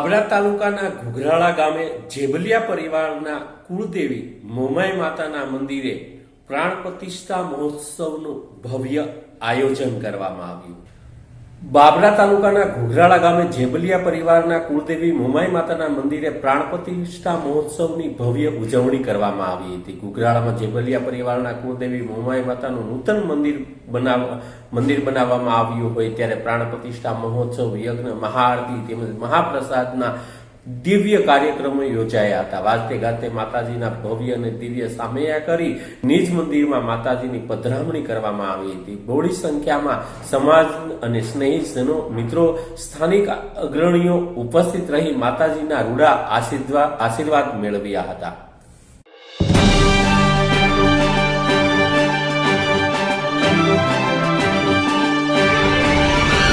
બાબરા તાલુકાના ઘુઘરાળા ગામે જેબલિયા પરિવારના કુળદેવી મોમાઈ માતાના મંદિરે પ્રાણ પ્રતિષ્ઠા મહોત્સવનું ભવ્ય આયોજન કરવામાં આવ્યું. બાબરા તાલુકાના ઘુઘરાળા ગામે જેબલિયા પરિવારના કુળદેવી મોમાઈ માતાના મંદિરે પ્રાણ પ્રતિષ્ઠા મહોત્સવની ભવ્ય ઉજવણી કરવામાં આવી હતી. ઘુઘરાળામાં જેબલિયા પરિવારના કુળદેવી મોમાઈ માતાનું નૂતન મંદિર બનાવવામાં આવ્યું હોય ત્યારે પ્રાણ પ્રતિષ્ઠા મહોત્સવ, યજ્ઞ, મહાઆરતી તેમજ મહાપ્રસાદના દિવ્ય કાર્યક્રમો યોજાયા હતા. વાજતે ગાજતે માતાજીના ભવ્ય અને દિવ્ય સામૈયા કરી નિજ મંદિરમાં માતાજીની પધરામણી કરવામાં આવી હતી. બહોળી સંખ્યામાં સમાજ અને સ્નેહીજનો, મિત્રો, સ્થાનિક અગ્રણીઓ ઉપસ્થિત રહી માતાજીના રૂડા આશીર્વાદ મેળવ્યા હતા.